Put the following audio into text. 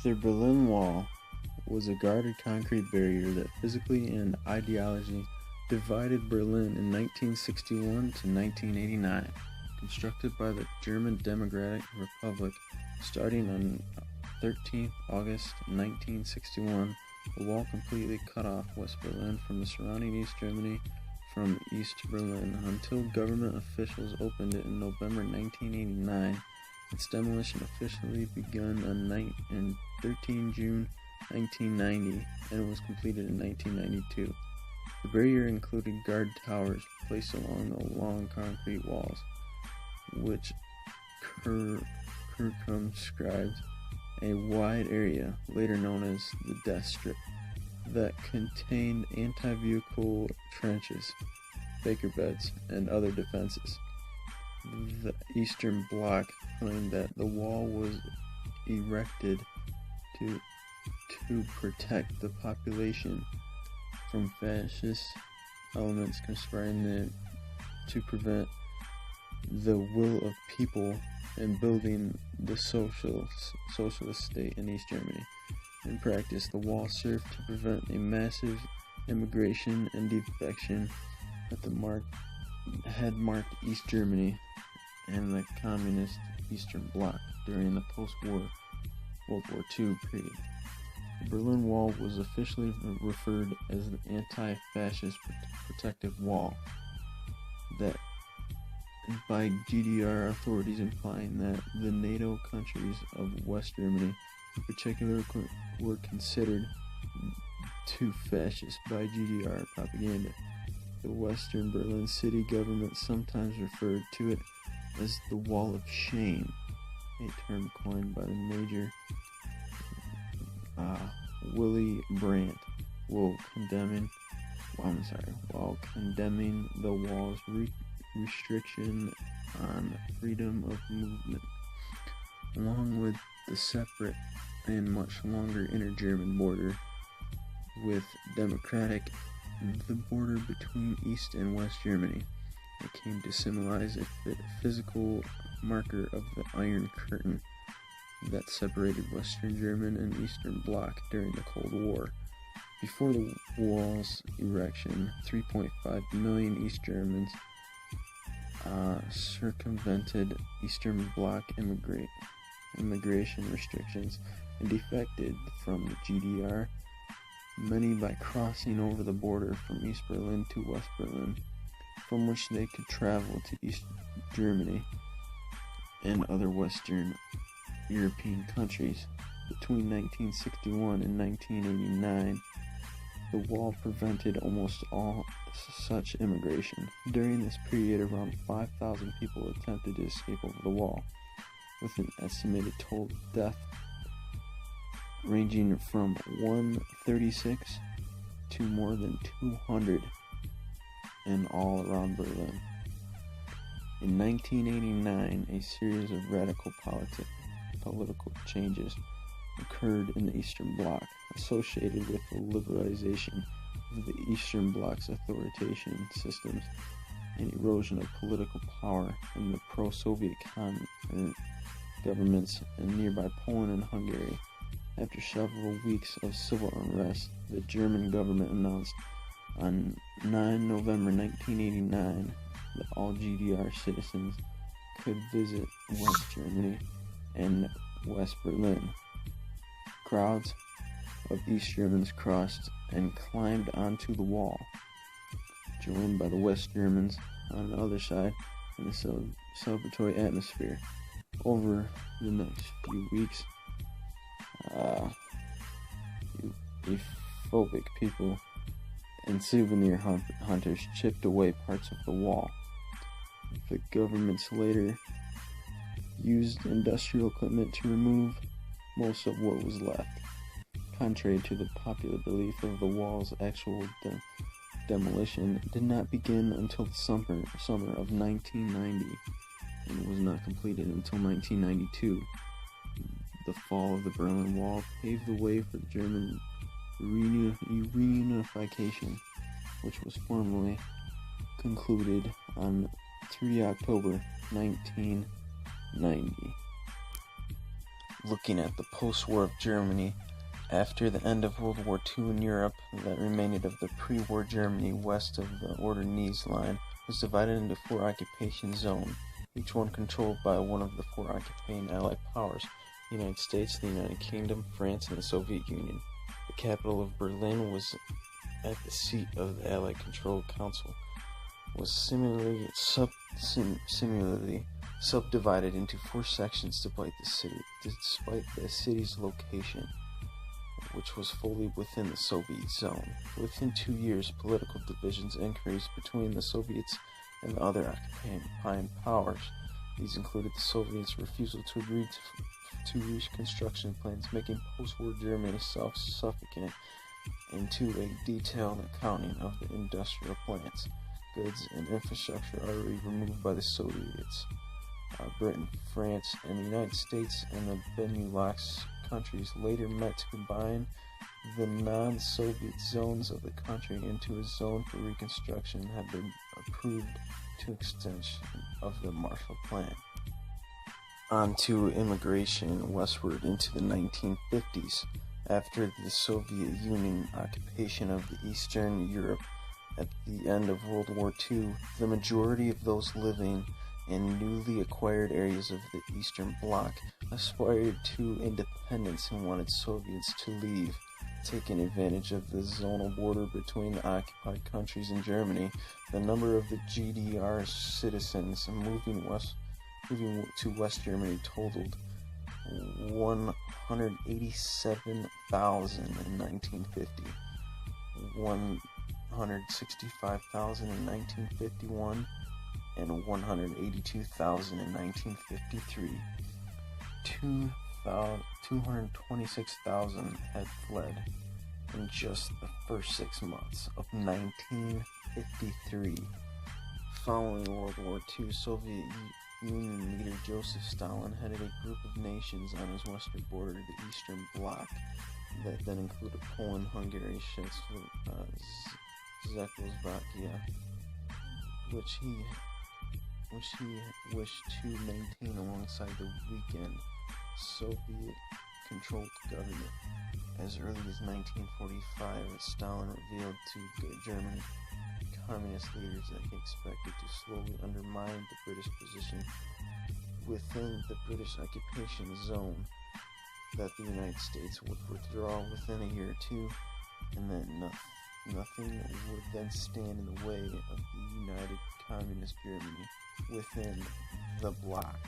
The Berlin Wall was a guarded concrete barrier that physically and ideologically divided Berlin in 1961 to 1989. Constructed by the German Democratic Republic starting on 13 August 1961, the wall completely cut off West Berlin from the surrounding East Germany from East Berlin until government officials opened it in November 1989. Its demolition officially begun on 13 June 1990 and was completed in 1992. The barrier included guard towers placed along the long concrete walls, which circumscribed a wide area, later known as the Death Strip, that contained anti-vehicle trenches, Baker beds, and other defenses. The Eastern Bloc claimed that the wall was erected to protect the population from fascist elements conspiring to prevent the will of people and building the socialist state in East Germany. In practice, the wall served to prevent a massive immigration and defection that had marked East Germany and the communist Eastern Bloc during the post-war World War II period. The Berlin Wall was officially referred as the Anti-Fascist Protective Wall, that by GDR authorities, implying that the NATO countries of West Germany in particular were considered too fascist by GDR propaganda. The Western Berlin city government sometimes referred to it as the Wall of Shame, a term coined by the Major Willy Brandt, while condemning the wall's restriction on freedom of movement, along with the separate and much longer inter-German border with democratic, the border between East and West Germany. It came to symbolize a physical marker of the Iron Curtain that separated Western German and Eastern Bloc during the Cold War. Before the wall's erection, 3.5 million East Germans circumvented Eastern Bloc immigration restrictions and defected from the GDR, many by crossing over the border from East Berlin to West Berlin, from which they could travel to East Germany and other Western European countries. Between 1961 and 1989, the wall prevented almost all such immigration. During this period, around 5,000 people attempted to escape over the wall, with an estimated total death ranging from 136 to more than 200 in all around Berlin. In 1989, a series of radical political changes occurred in the Eastern Bloc, associated with the liberalization of the Eastern Bloc's authoritarian systems and erosion of political power in the pro-Soviet governments in nearby Poland and Hungary. After several weeks of civil unrest, the German government announced on 9 November 1989 that all GDR citizens could visit West Germany and West Berlin. Crowds of East Germans crossed and climbed onto the wall, joined by the West Germans on the other side in the celebratory atmosphere. Over the next few weeks, euphobic people and souvenir hunters chipped away parts of the wall. The governments later used industrial equipment to remove most of what was left. Contrary to the popular belief of the wall's actual demolition did not begin until the summer of 1990 and was not completed until 1992. The fall of the Berlin Wall paved the way for German reunification, which was formally concluded on 3 October 1990. looking at the post-war of Germany. After the end of World War II in Europe, that remained of the pre-war Germany west of the Oder-Neisse line was divided into 4 occupation zones, each one controlled by one of the 4 occupying Allied powers: the United States, the United Kingdom, France, and the Soviet Union. The capital of Berlin was at the seat of the Allied-controlled Council, was similarly subdivided into 4 sections despite the city's location, which was fully within the Soviet zone. Within 2 years, political divisions increased between the Soviets and the other occupying powers. These included the Soviets' refusal to agree to reconstruction plans, making post-war Germany self-sufficient, into a detailed accounting of the industrial plants, goods, and infrastructure already removed by the Soviets. Britain, France, and the United States and the Benelux countries later met to combine the non-Soviet zones of the country into a zone for reconstruction had been approved to extension of the Marshall Plan. On to immigration westward into the 1950s. After the Soviet Union occupation of the Eastern Europe at the end of World War II, the majority of those living in newly acquired areas of the Eastern Bloc aspired to independence and wanted Soviets to leave. Taking advantage of the zonal border between the occupied countries in Germany, the number of the GDR citizens moving to West Germany totaled 187,000 in 1950, 165,000 in 1951, and 182,000 in 1953. 226,000 had fled in just the first 6 months of 1953. Following World War II, Soviet Union leader Joseph Stalin headed a group of nations on his western border, the Eastern Bloc, that then included Poland, Hungary, Czechoslovakia, which he wished to maintain alongside the weakened Soviet-controlled government. As early as 1945, Stalin revealed to German communist leaders that he expected to slowly undermine the British position within the British occupation zone, that the United States would withdraw within a year or 2, and that nothing would then stand in the way of the united communist Germany within the bloc.